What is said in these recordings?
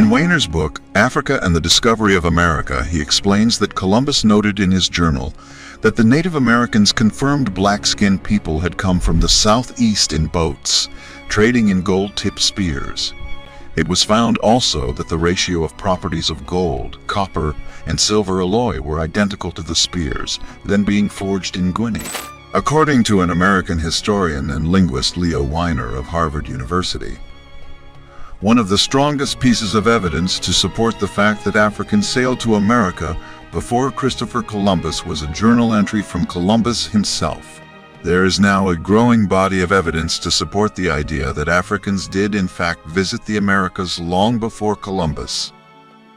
In Weiner's book, Africa and the Discovery of America, he explains that Columbus noted in his journal that the Native Americans confirmed black-skinned people had come from the southeast in boats, trading in gold-tipped spears. It was found also that the ratio of properties of gold, copper, and silver alloy were identical to the spears, then being forged in Guinea. According to an American historian and linguist, Leo Weiner of Harvard University, one of the strongest pieces of evidence to support the fact that Africans sailed to America before Christopher Columbus was a journal entry from Columbus himself. There is now a growing body of evidence to support the idea that Africans did in fact visit the Americas long before Columbus,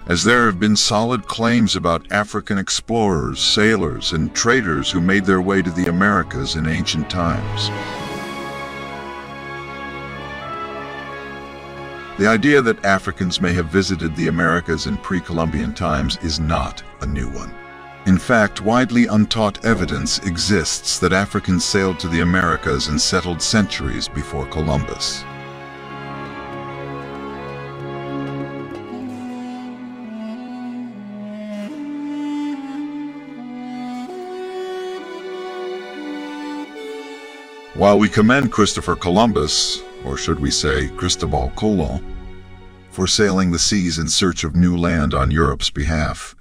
as there have been solid claims about African explorers, sailors, and traders who made their way to the Americas in ancient times. The idea that Africans may have visited the Americas in pre-Columbian times is not a new one. In fact, widely untaught evidence exists that Africans sailed to the Americas and settled centuries before Columbus. While we commend Christopher Columbus, or should we say Cristobal Colon, for sailing the seas in search of new land on Europe's behalf,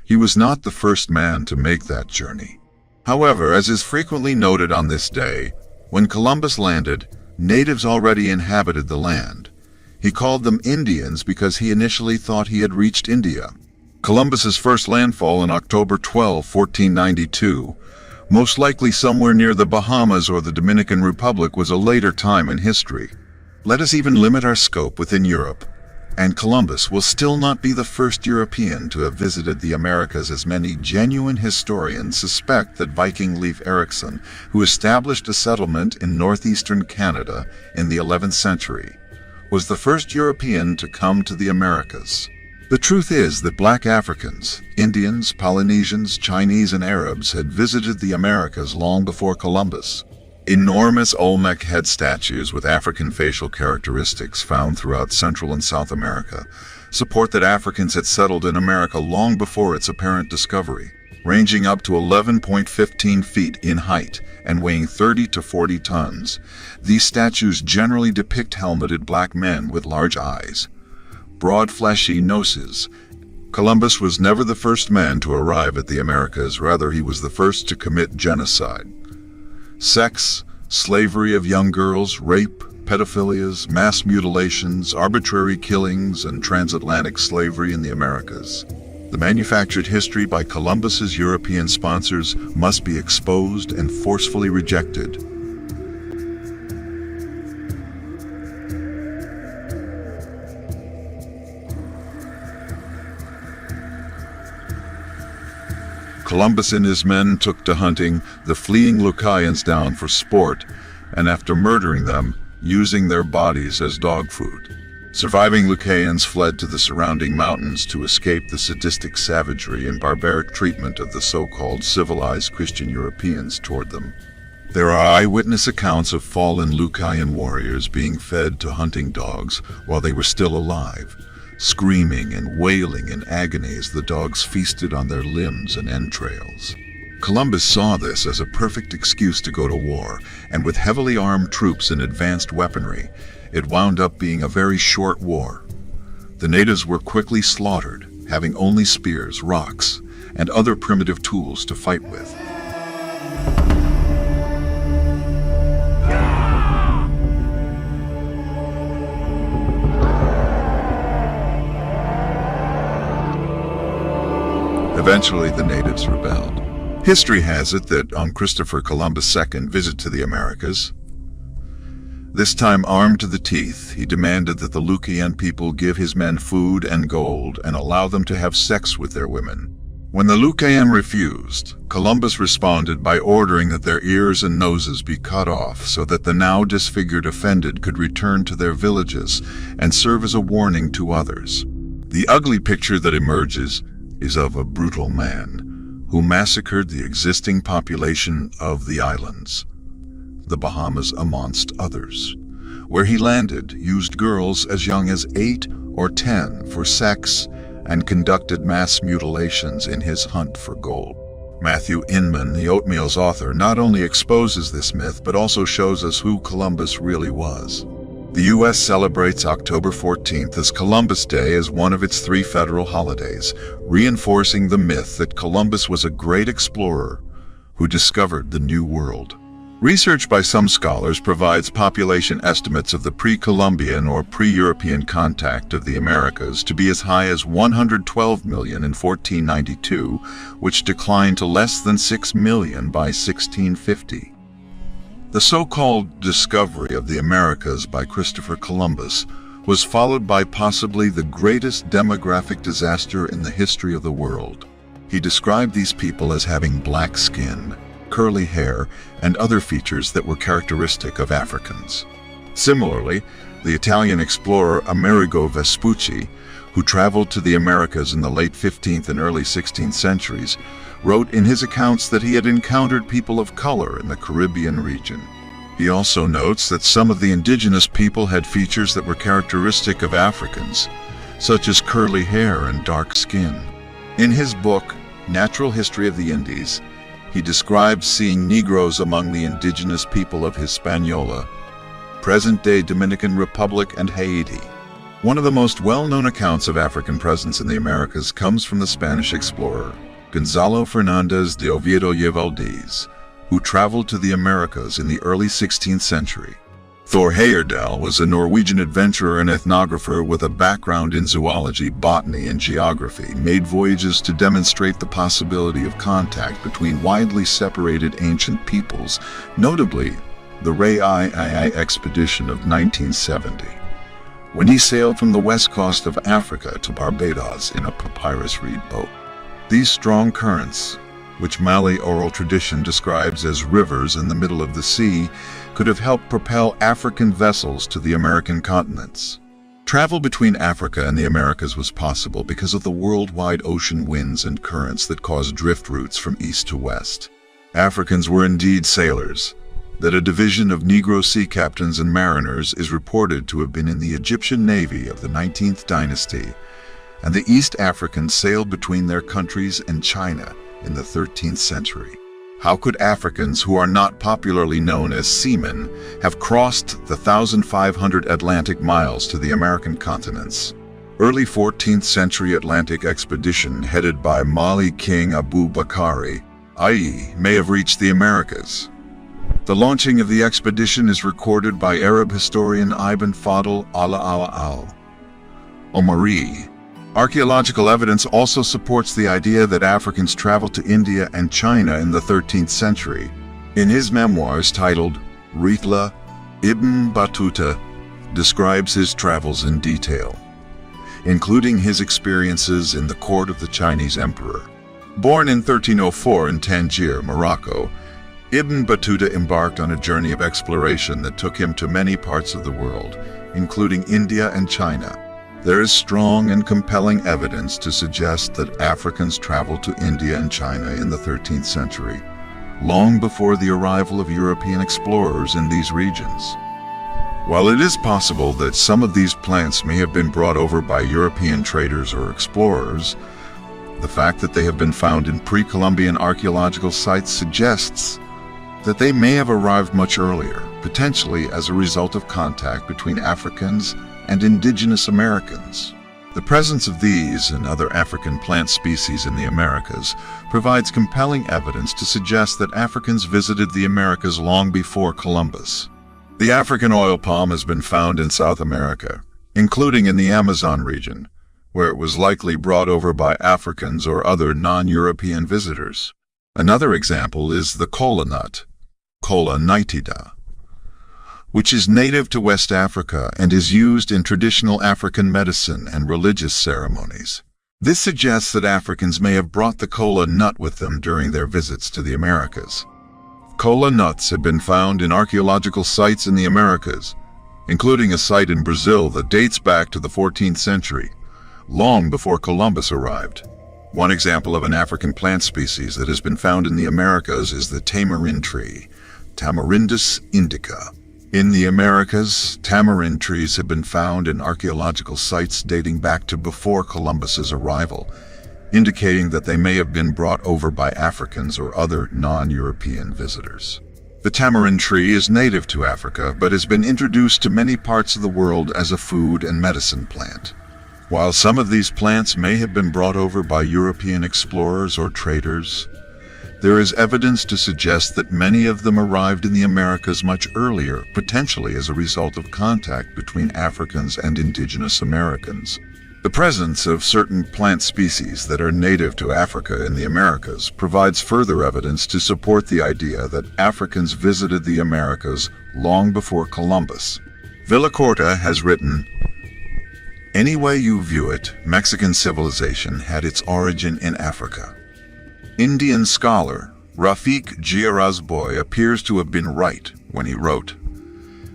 he was not the first man to make that journey. However, as is frequently noted on this day, when Columbus landed, natives already inhabited the land. He called them Indians because he initially thought he had reached India. Columbus's first landfall in October 12, 1492, most likely somewhere near the Bahamas or the Dominican Republic, was a later time in history. Let us even limit our scope within Europe, and Columbus will still not be the first European to have visited the Americas, as many genuine historians suspect that Viking Leif Erikson, who established a settlement in northeastern Canada in the 11th century, was the first European to come to the Americas. The truth is that black Africans, Indians, Polynesians, Chinese, and Arabs had visited the Americas long before Columbus. Enormous Olmec head statues with African facial characteristics found throughout Central and South America support that Africans had settled in America long before its apparent discovery, ranging up to 11.15 feet in height and weighing 30 to 40 tons. These statues generally depict helmeted black men with large eyes, broad fleshy noses. Columbus was never the first man to arrive at the Americas, rather he was the first to commit genocide. Sex, slavery of young girls, rape, pedophilias, mass mutilations, arbitrary killings, and transatlantic slavery in the Americas. The manufactured history by Columbus's European sponsors must be exposed and forcefully rejected. Columbus and his men took to hunting the fleeing Lucayans down for sport, and after murdering them, using their bodies as dog food. Surviving Lucayans fled to the surrounding mountains to escape the sadistic savagery and barbaric treatment of the so-called civilized Christian Europeans toward them. There are eyewitness accounts of fallen Lucayan warriors being fed to hunting dogs while they were still alive, screaming and wailing in agony as the dogs feasted on their limbs and entrails. Columbus saw this as a perfect excuse to go to war, and with heavily armed troops and advanced weaponry, it wound up being a very short war. The natives were quickly slaughtered, having only spears, rocks, and other primitive tools to fight with. Eventually, the natives rebelled. History has it that on Christopher Columbus' second visit to the Americas, this time armed to the teeth, he demanded that the Lucayan people give his men food and gold and allow them to have sex with their women. When the Lucayan refused, Columbus responded by ordering that their ears and noses be cut off so that the now disfigured offended could return to their villages and serve as a warning to others. The ugly picture that emerges is of a brutal man who massacred the existing population of the islands, the Bahamas amongst others. Where he landed, used girls as young as 8 or 10 for sex, and conducted mass mutilations in his hunt for gold. Matthew Inman, the Oatmeal's author, not only exposes this myth but also shows us who Columbus really was. The U.S. celebrates October 14th as Columbus Day as one of its 3 federal holidays, reinforcing the myth that Columbus was a great explorer who discovered the New World. Research by some scholars provides population estimates of the pre-Columbian or pre-European contact of the Americas to be as high as 112 million in 1492, which declined to less than 6 million by 1650. The so-called discovery of the Americas by Christopher Columbus was followed by possibly the greatest demographic disaster in the history of the world. He described these people as having black skin, curly hair, and other features that were characteristic of Africans. Similarly, the Italian explorer Amerigo Vespucci, who traveled to the Americas in the late 15th and early 16th centuries, wrote in his accounts that he had encountered people of color in the Caribbean region. He also notes that some of the indigenous people had features that were characteristic of Africans, such as curly hair and dark skin. In his book, Natural History of the Indies, he describes seeing Negroes among the indigenous people of Hispaniola, present-day Dominican Republic, and Haiti. One of the most well-known accounts of African presence in the Americas comes from the Spanish explorer, Gonzalo Fernández de Oviedo y Valdez, who traveled to the Americas in the early 16th century. Thor Heyerdahl was a Norwegian adventurer and ethnographer with a background in zoology, botany, and geography, made voyages to demonstrate the possibility of contact between widely separated ancient peoples, notably the Ray-I expedition of 1970, when he sailed from the west coast of Africa to Barbados in a papyrus reed boat. These strong currents, which Malay oral tradition describes as rivers in the middle of the sea, could have helped propel African vessels to the American continents. Travel between Africa and the Americas was possible because of the worldwide ocean winds and currents that caused drift routes from east to west. Africans were indeed sailors, that a division of Negro sea captains and mariners is reported to have been in the Egyptian navy of the 19th dynasty, and the East Africans sailed between their countries and China in the 13th century. How could Africans, who are not popularly known as seamen, have crossed the 1,500 Atlantic miles to the American continents? Early 14th century Atlantic expedition headed by Mali King Abu Bakari, i.e., may have reached the Americas. The launching of the expedition is recorded by Arab historian Ibn Fadl al-Omari. Archaeological evidence also supports the idea that Africans traveled to India and China in the 13th century. In his memoirs titled Rihla, Ibn Battuta describes his travels in detail, including his experiences in the court of the Chinese emperor. Born in 1304 in Tangier, Morocco, Ibn Battuta embarked on a journey of exploration that took him to many parts of the world, including India and China. There is strong and compelling evidence to suggest that Africans traveled to India and China in the 13th century, long before the arrival of European explorers in these regions. While it is possible that some of these plants may have been brought over by European traders or explorers, the fact that they have been found in pre-Columbian archaeological sites suggests that they may have arrived much earlier, potentially as a result of contact between Africans and indigenous Americans. The presence of these and other African plant species in the Americas provides compelling evidence to suggest that Africans visited the Americas long before Columbus. The African oil palm has been found in South America, including in the Amazon region, where it was likely brought over by Africans or other non-European visitors. Another example is the kola nut, Kola nitida, which is native to West Africa and is used in traditional African medicine and religious ceremonies. This suggests that Africans may have brought the kola nut with them during their visits to the Americas. Kola nuts have been found in archaeological sites in the Americas, including a site in Brazil that dates back to the 14th century, long before Columbus arrived. One example of an African plant species that has been found in the Americas is the tamarind tree, Tamarindus indica. In the Americas, tamarind trees have been found in archaeological sites dating back to before Columbus's arrival, indicating that they may have been brought over by Africans or other non-European visitors. The tamarind tree is native to Africa, but has been introduced to many parts of the world as a food and medicine plant. While some of these plants may have been brought over by European explorers or traders, there is evidence to suggest that many of them arrived in the Americas much earlier, potentially as a result of contact between Africans and indigenous Americans. The presence of certain plant species that are native to Africa in the Americas provides further evidence to support the idea that Africans visited the Americas long before Columbus. Villacorta has written, "Any way you view it, Mexican civilization had its origin in Africa." Indian scholar Rafik Jiarazboy appears to have been right when he wrote,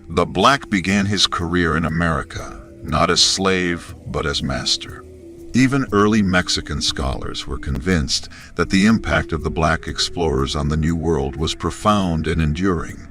"The black began his career in America, not as slave, but as master." Even early Mexican scholars were convinced that the impact of the black explorers on the New World was profound and enduring.